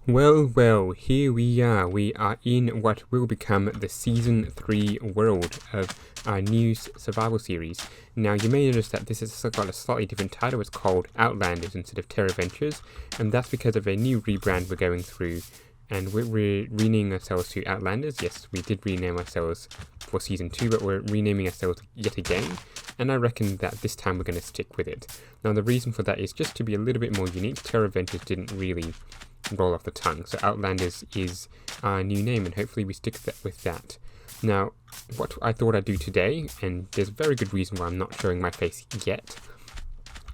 Well, here we are. We are in what will become the Season 3 world of our new survival series. Now, you may notice that this has got a slightly different title. It's called Outlanders instead of Terra Ventures, and that's because of a new rebrand we're going through, and we're renaming ourselves to Outlanders. Yes, we did rename ourselves for Season 2, but we're renaming ourselves yet again, and I reckon that this time we're going to stick with it. Now, the reason for that is just to be a little bit more unique. Terra Ventures didn't really roll off the tongue, so Outlanders is our new name, and hopefully we stick with that. Now, what I thought I'd do today, and there's a very good reason why I'm not showing my face yet.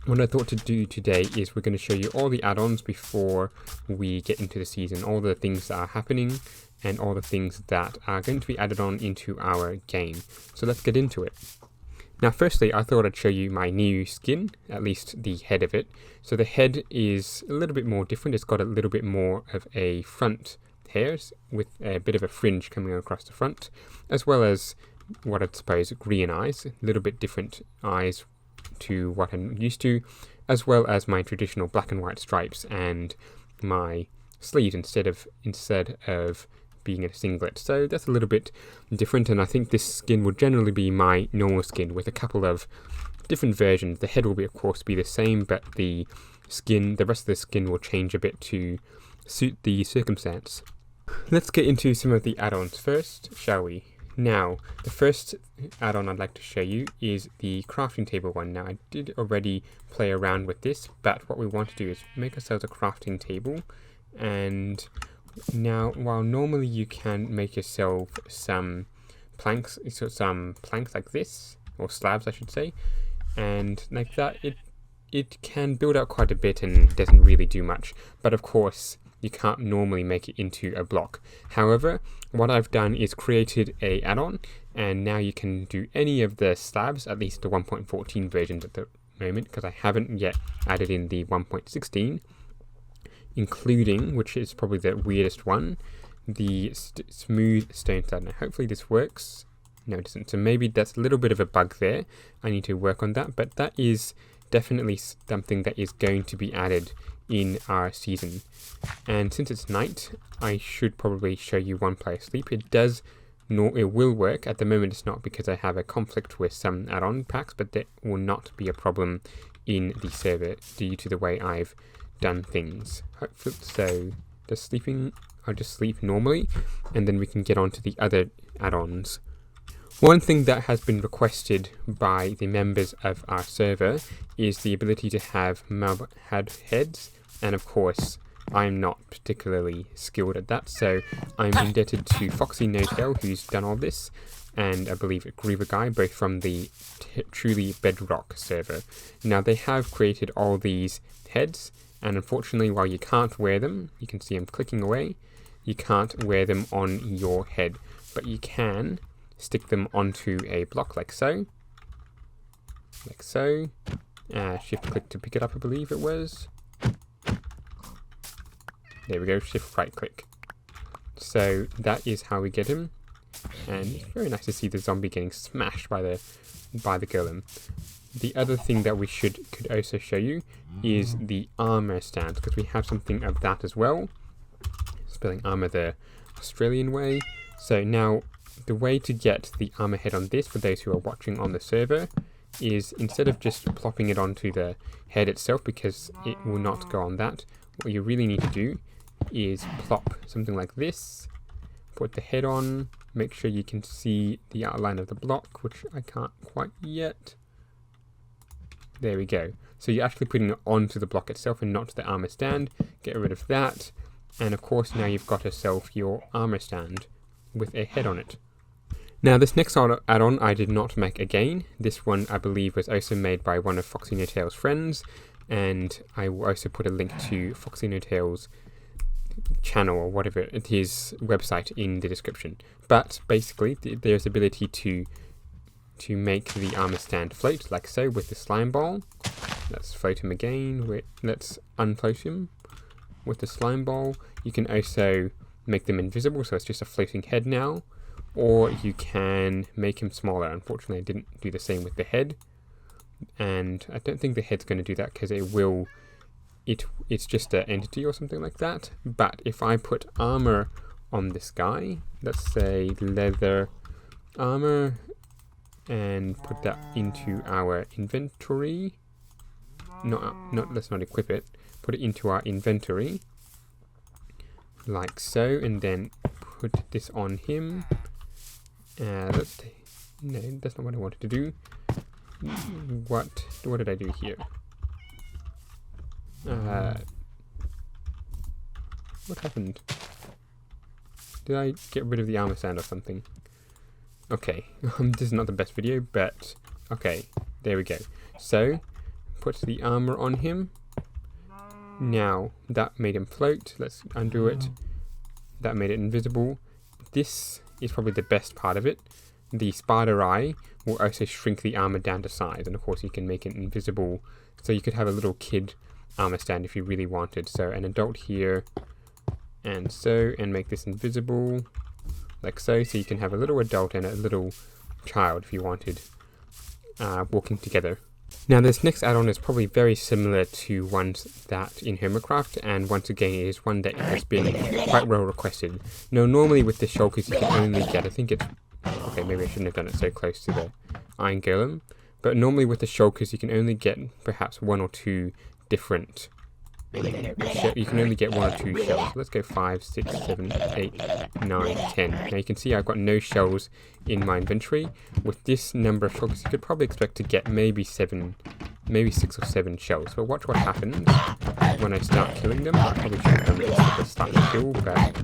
What I thought to do today is we're going to show you all the add-ons before we get into the season, all the things that are happening and all the things that are going to be added on into our game. So let's get into it. Now, firstly, I thought I'd show you my new skin, at least the head of it. So the head is a little bit more different. It's got a little bit more of a front hairs with a bit of a fringe coming across the front, as well as what I'd suppose green eyes, a little bit different eyes to what I'm used to, as well as my traditional black and white stripes and my sleeves instead of being a singlet. So that's a little bit different, and I think this skin will generally be my normal skin with a couple of different versions. The head will be, of course, be the same, but the rest of the skin will change a bit to suit the circumstance. Let's get into some of the add-ons first, shall we? Now, the first add-on I'd like to show you is the crafting table one. Now, I did already play around with this, but what we want to do is make ourselves a crafting table. And now, while normally you can make yourself some planks like this, or slabs I should say, and like that, it can build out quite a bit and doesn't really do much. But of course, you can't normally make it into a block. However, what I've done is created a add-on, and now you can do any of the slabs, at least the 1.14 versions at the moment, because I haven't yet added in the 1.16, including, which is probably the weirdest one, the smooth stone slab. Now, hopefully this works. No, it doesn't. So maybe that's a little bit of a bug there. I need to work on that, but that is definitely something that is going to be added in our season. And since it's night, I should probably show you one player sleep. It will work. At the moment it's not, because I have a conflict with some add-on packs, but that will not be a problem in the server due to the way I've done things. So I'll just sleep normally, and then we can get on to the other add-ons. One thing that has been requested by the members of our server is the ability to have Mallet Heads, and of course I'm not particularly skilled at that, so I'm indebted to Foxy No Tail, who's done all this, and I believe Griever Guy, both from the Truly Bedrock server. Now, they have created all these heads, and unfortunately, while you can't wear them, you can see I'm clicking away, you can't wear them on your head, but you can stick them onto a block like so. Shift click to pick it up, I believe it was. There we go, shift right click. So that is how we get him, and it's very nice to see the zombie getting smashed by the golem. The other thing that we could also show you is the armor stand, because we have something of that as well. Spelling armor the Australian way. So now, the way to get the armor head on this, for those who are watching on the server, is instead of just plopping it onto the head itself, because it will not go on that, what you really need to do is plop something like this, put the head on, make sure you can see the outline of the block, which I can't quite yet. There we go. So you're actually putting it onto the block itself and not the armor stand. Get rid of that, and of course now you've got yourself your armor stand with a head on it. Now, this next add-on I did not make again. This one, I believe, was also made by one of Foxy No Tail's friends, and I will also put a link to Foxy No Tail's channel, or whatever, his website, in the description. But basically, there's ability to make the armor stand float, like so, with the slime ball. Let's float him again. Let's unfloat him with the slime ball. You can also make them invisible, so it's just a floating head now. Or you can make him smaller. Unfortunately, I didn't do the same with the head, and I don't think the head's going to do that, because it will it's just an entity or something like that. But if I put armor on this guy, let's say leather armor, and put that into our inventory. Let's not equip it. Put it into our inventory, like so, and then put this on him. No, that's not what I wanted to do. What did I do here? What happened? Did I get rid of the armor stand or something? Okay, this is not the best video, but okay, there we go. So, put the armor on him. Now, that made him float. Let's undo it. That made it invisible. This is probably the best part of it. The spider eye will also shrink the armor down to size, and of course you can make it invisible. So you could have a little kid armor stand if you really wanted. So an adult here, and so, and make this invisible, like so. So you can have a little adult and a little child if you wanted, walking together. Now this next add-on is probably very similar to ones that in Homecraft, and once again it is one that has been quite well requested. Now normally with the shulkers you can only get, I think it's, okay, maybe I shouldn't have done it so close to the Iron Golem, but normally with the shulkers you can only get perhaps one or two different, you can only get one or two shells. Let's go 5, 6, 7, 8, 9, 10. Now you can see I've got no shells in my inventory. With this number of shulkers you could probably expect to get maybe 6 or 7 shells. But watch what happens when I start killing them. I probably should have done this at the start of kill, but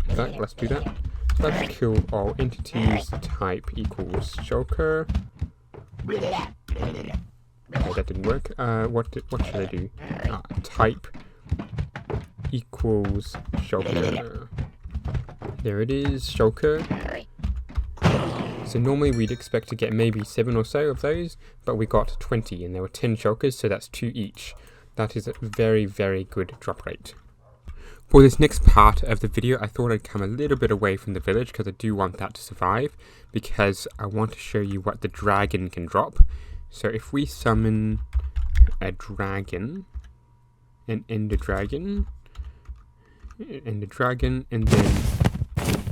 in fact, let's do that. So let's kill all entities, type equals shulker. Okay, that didn't work. What should I do? Type equals shulker. There it is, shulker. So normally we'd expect to get maybe 7 or so of those, but we got 20, and there were 10 shulkers, so that's 2 each. That is a very, very good drop rate. For this next part of the video, I thought I'd come a little bit away from the village because I do want that to survive, because I want to show you what the dragon can drop. So if we summon a dragon, an ender dragon, and then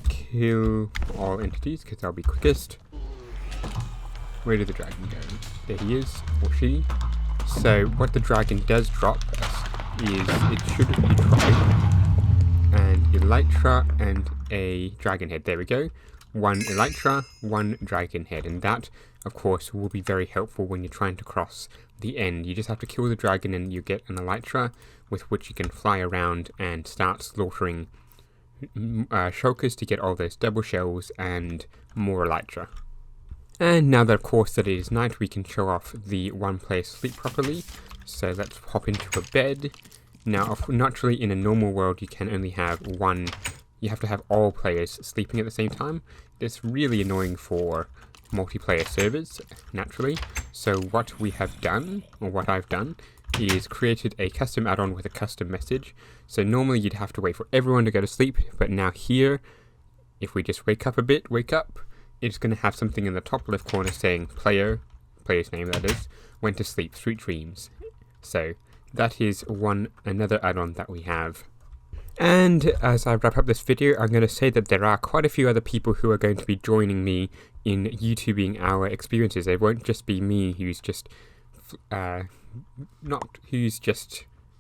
kill all entities, because that'll be quickest. Where did the dragon go? There he is, or she. So what the dragon does drop is, it should be dropping an elytra and a dragon head. There we go. 1 elytra, 1 dragon head, and that of course will be very helpful when you're trying to cross the end. You just have to kill the dragon and you get an elytra with which you can fly around and start slaughtering shulkers to get all those double shells and more elytra. And now that of course that it is night, we can show off the one player sleep properly. So let's hop into a bed. Now naturally in a normal world you can only have one, you have to have all players sleeping at the same time. It's really annoying for multiplayer servers, naturally. So what we have done, or what I've done, is created a custom add-on with a custom message. So normally you'd have to wait for everyone to go to sleep, but now here, if we just wake up a bit, it's going to have something in the top left corner saying player's name that is, went to sleep, sweet dreams. So that is another add-on that we have. And as I wrap up this video, I'm going to say that there are quite a few other people who are going to be joining me in YouTubing our experiences. It won't just be me who's just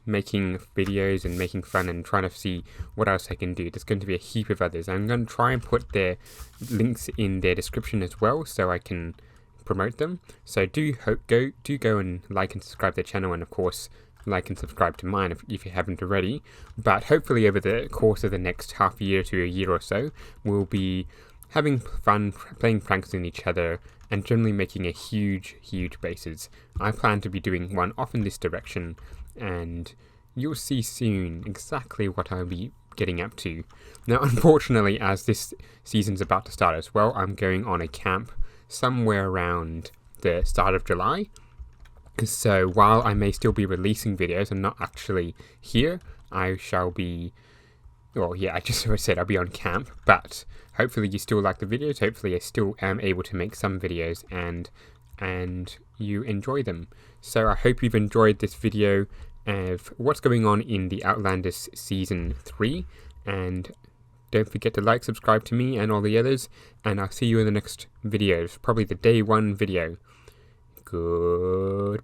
making videos and making fun and trying to see what else I can do. There's going to be a heap of others. I'm going to try and put their links in their description as well, so I can promote them. So do go and like and subscribe to their channel, and of course like and subscribe to mine if you haven't already. But hopefully over the course of the next half year to a year or so, we'll be having fun, playing pranks on each other, and generally making a huge bases. I plan to be doing one off in this direction, and you'll see soon exactly what I'll be getting up to. Now unfortunately, as this season's about to start as well, I'm going on a camp somewhere around the start of July. So while I may still be releasing videos and not actually here, I shall be, well yeah, I just said I'll be on camp, but hopefully you still like the videos. Hopefully I still am able to make some videos and you enjoy them. So I hope you've enjoyed this video, of what's going on in the Outlanders Season 3. And don't forget to like, subscribe to me and all the others, and I'll see you in the next videos, probably the day 1 video. Goodbye.